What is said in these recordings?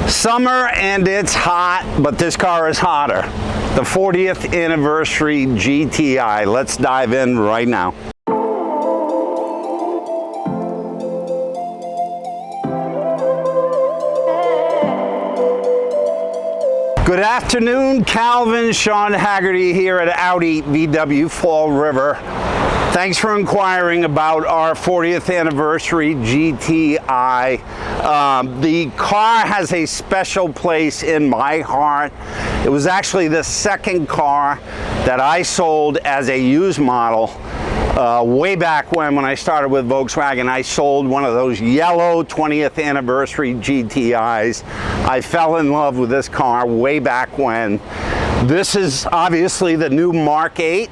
Summer and it's hot, but this car is hotter. The 40th anniversary GTI. Let's dive in right now. Good afternoon, Calvin. Shawn Haggerty here at Audi VW Fall River. Thanks for inquiring about our 40th anniversary GTI. The car has a special place in my heart. It was actually the second car that I sold as a used model. Way back when I started with Volkswagen, I sold one of those yellow 20th anniversary GTIs. I fell in love with this car way back when. This is obviously the new Mark 8.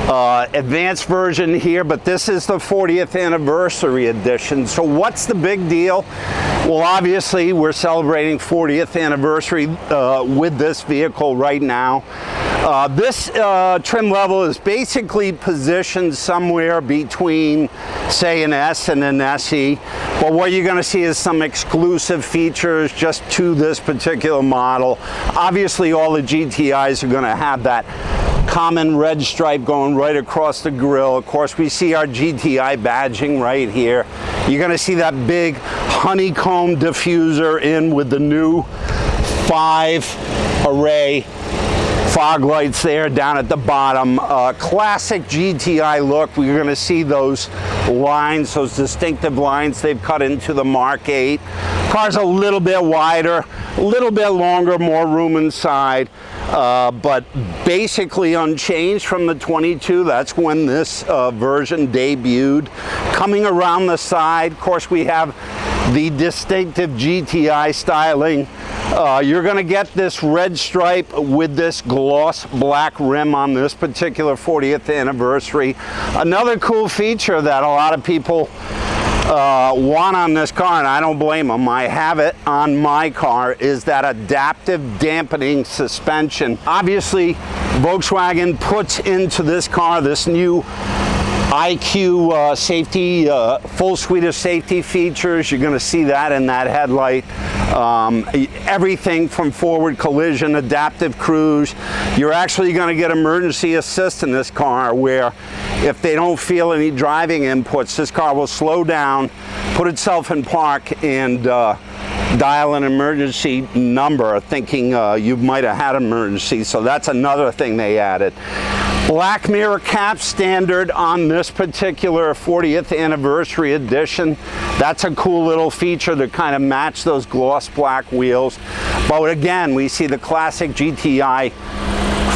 Advanced version here, but this is the 40th anniversary edition. So what's the big deal? Well, obviously we're celebrating 40th anniversary with this vehicle right now. This trim level is basically positioned somewhere between, say, an S and an SE. But what you're going to see is some exclusive features just to this particular model. Obviously all the GTIs are going to have that common red stripe going right across the grille. Of course, we see our GTI badging right here. You're going to see that big honeycomb diffuser in with the new 5 array fog lights there down at the bottom. Classic GTI look. We're going to see those lines, those distinctive lines they've cut into the Mark 8. Car's a little bit wider, a little bit longer, more room inside. But basically unchanged from the 22. That's when this version debuted. Coming around the side, of course, we have the distinctive GTI styling. You're going to get this red stripe with this gloss black rim on this particular 40th anniversary. Another cool feature that a lot of people want on this car, and I don't blame them, I have it on my car, is that adaptive dampening suspension. Obviously, Volkswagen puts into this car this new IQ safety, full suite of safety features. You're going to see that in that headlight. Everything from forward collision, adaptive cruise. You're actually going to get emergency assist in this car, where if they don't feel any driving inputs, this car will slow down, put itself in park, and dial an emergency number thinking you might have had an emergency. So that's another thing they added. Black mirror cap standard on this particular 40th anniversary edition. That's a cool little feature to kind of match those gloss black wheels. But again, we see the classic GTI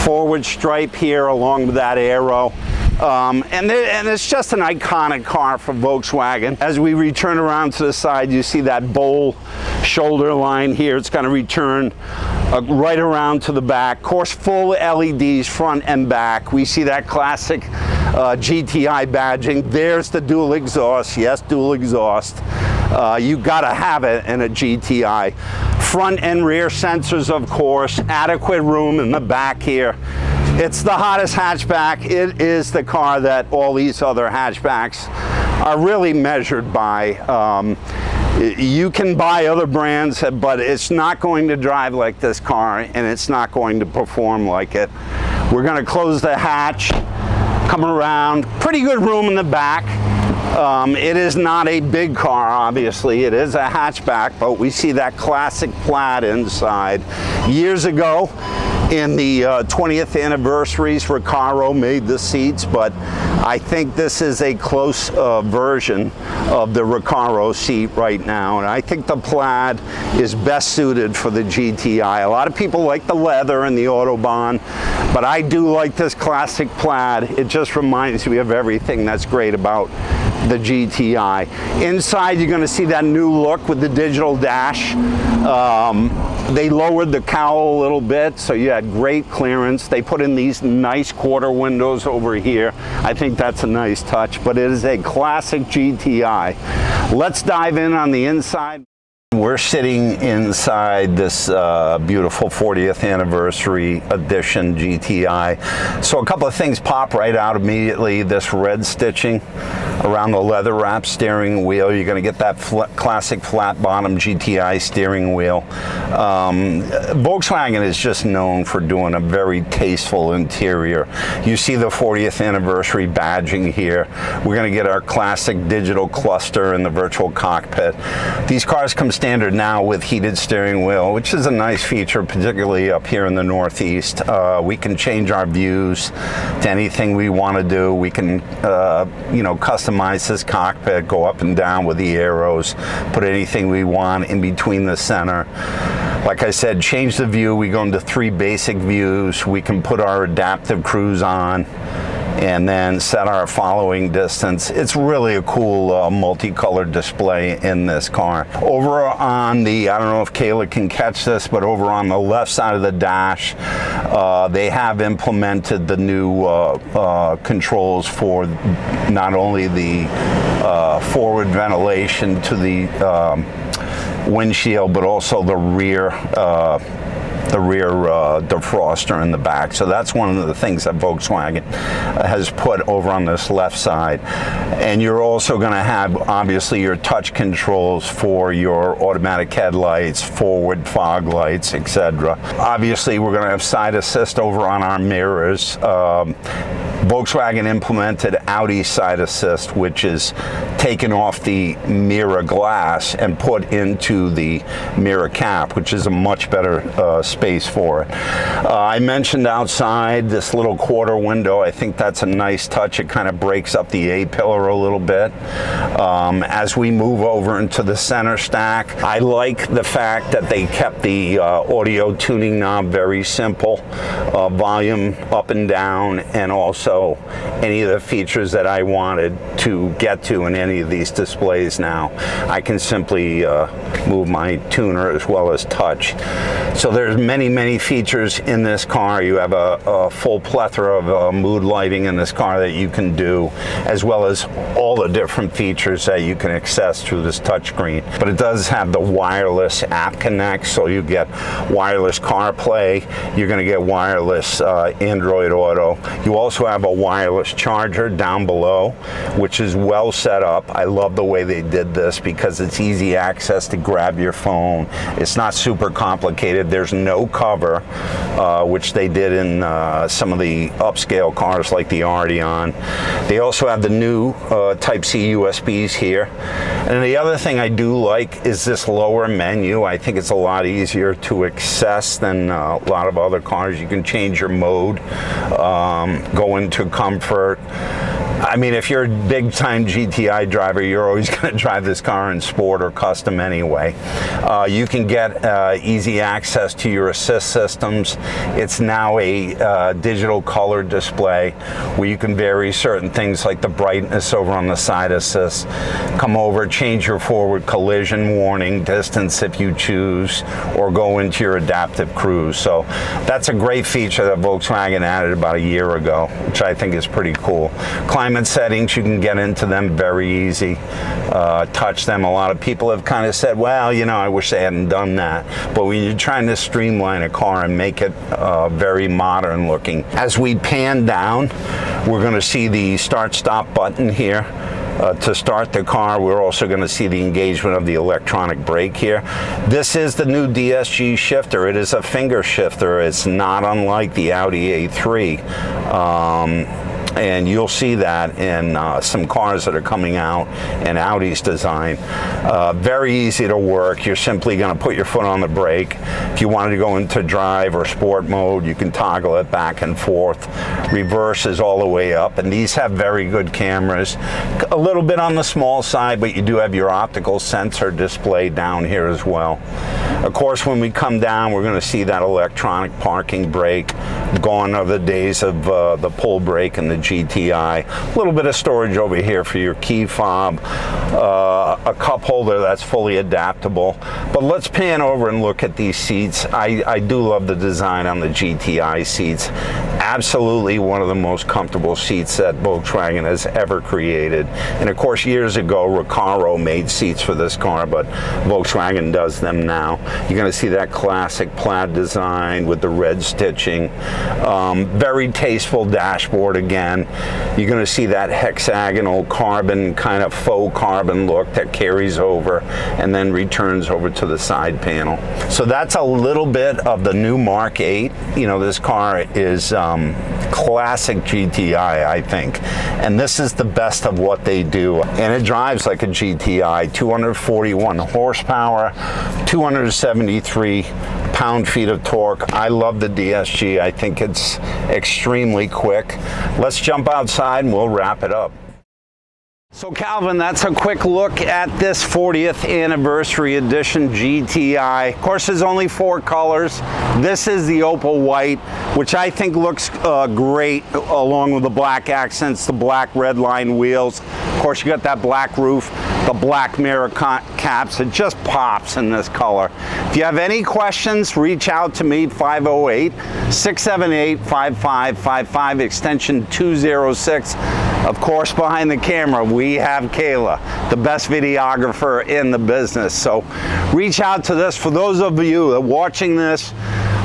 forward stripe here along with that arrow. And it's just an iconic car for Volkswagen. As we return around to the side, you see that bowl shoulder line here. It's going to return right around to the back. Of course, full LEDs front and back. We see that classic GTI badging. There's the dual exhaust. Yes, dual exhaust. You gotta have it in a GTI. Front and rear sensors, of course. Adequate room in the back here. It's the hottest hatchback. It is the car that all these other hatchbacks are really measured by. You can buy other brands, but it's not going to drive like this car, and it's not going to perform like it. We're going to close the hatch, come around. Pretty good room in the back. It is not a big car, obviously. It is a hatchback, but we see that classic plaid inside. Years ago, in the 20th anniversaries, Recaro made the seats, but I think this is a close version of the Recaro seat right now, and I think the plaid is best suited for the GTI. A lot of people like the leather and the Autobahn, but I do like this classic plaid. It just reminds me of everything that's great about the GTI. Inside, you're going to see that new look with the digital dash. They lowered the cowl a little bit, so you had great clearance. They put in these nice quarter windows over here. I think that's a nice touch, but it is a classic GTI. Let's dive in on the inside. We're sitting inside this beautiful 40th anniversary edition GTI. So a couple of things pop right out immediately. This red stitching around the leather wrap steering wheel. You're going to get that classic flat bottom GTI steering wheel. Volkswagen is just known for doing a very tasteful interior. You see the 40th anniversary badging here. We're going to get our classic digital cluster in the virtual cockpit. These cars come standard now with heated steering wheel, which is a nice feature, particularly up here in the Northeast. We can change our views to anything we want to do. We can, customize this cockpit, go up and down with the arrows, put anything we want in between the center. Like I said, change the view. We go into 3 basic views. We can put our adaptive cruise on and then set our following distance. It's really a cool multicolored display in this car. Over on the, I don't know if Kayla can catch this, but over on the left side of the dash, they have implemented the new controls for not only the forward ventilation to the windshield, but also the rear defroster in the back. So that's one of the things that Volkswagen has put over on this left side. And you're also going to have, obviously, your touch controls for your automatic headlights, forward fog lights, etc. Obviously, we're going to have side assist over on our mirrors. Volkswagen implemented Audi side assist, which is taken off the mirror glass and put into the mirror cap, which is a much better space for it. I mentioned outside this little quarter window. I think that's a nice touch. It kind of breaks up the A-pillar a little bit. As we move over into the center stack, I like the fact that they kept the audio tuning knob very simple, volume up and down, and also any of the features that I wanted to get to in any of these displays now. I can simply move my tuner as well as touch. So there's many features in this car. You have a full plethora of mood lighting in this car that you can do, as well as all the different features that you can access through this touchscreen. But it does have the wireless app connect, so you get wireless CarPlay. You're going to get wireless Android Auto. You also have a wireless charger down below, which is well set up. I love the way they did this because it's easy access to grab your phone. It's not super complicated. There's no cover, which they did in some of the upscale cars like the Arteon. They also have the new Type-C USBs here. And the other thing I do like is this lower menu. I think it's a lot easier to access than a lot of other cars. You can change your mode, go into comfort. I mean, if you're a big-time GTI driver, you're always going to drive this car in sport or custom anyway. You can get easy access to your assist systems. It's now a digital color display where you can vary certain things like the brightness over on the side assist. Come over, change your forward collision warning distance if you choose, or go into your adaptive cruise. So that's a great feature that Volkswagen added about a year ago, which I think is pretty cool. Climate settings, you can get into them very easy, touch them. A lot of people have kind of said, well, I wish they hadn't done that. But when you're trying to streamline a car and make it very modern looking. As we pan down, we're going to see the start-stop button here. To start the car. We're also going to see the engagement of the electronic brake here. This is the new DSG shifter. It is a finger shifter. It's not unlike the Audi A3. And you'll see that in some cars that are coming out in Audi's design. Very easy to work. You're simply going to put your foot on the brake. If you wanted to go into drive or sport mode, you can toggle it back and forth. Reverse is all the way up, and these have very good cameras. A little bit on the small side, but you do have your optical sensor display down here as well. Of course, when we come down, we're going to see that electronic parking brake. Gone are the days of the pull brake and the GTI. A little bit of storage over here for your key fob, a cup holder that's fully adaptable. But let's pan over and look at these seats. I do love the design on the GTI seats. Absolutely one of the most comfortable seats that Volkswagen has ever created. And of course, years ago, Recaro made seats for this car, but Volkswagen does them now. You're going to see that classic plaid design with the red stitching. Very tasteful dashboard again. You're going to see that hexagonal carbon, kind of faux carbon look that carries over and then returns over to the side panel. So that's a little bit of the new Mark 8. You know, this car is classic GTI, I think. And this is the best of what they do. And it drives like a GTI, 241 horsepower, 273 pound-feet of torque. I love the DSG. I think it's extremely quick. Let's jump outside and we'll wrap it up. So Calvin, that's a quick look at this 40th anniversary edition GTI. Of course, there's only 4 colors. This is the opal white, which I think looks great along with the black accents, the black red line wheels. Of course, you got that black roof, the black mirror caps. It just pops in this color. If you have any questions, reach out to me, 508-678-5555, extension 206. Of course, behind the camera, we have Kayla, the best videographer in the business. So reach out to this. For those of you that are watching this,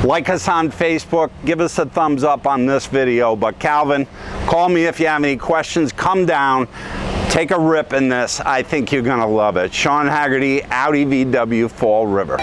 like us on Facebook, give us a thumbs up on this video. But Calvin, call me if you have any questions. Come down, take a rip in this. I think you're gonna love it. Shawn Haggerty, Audi VW, Fall River.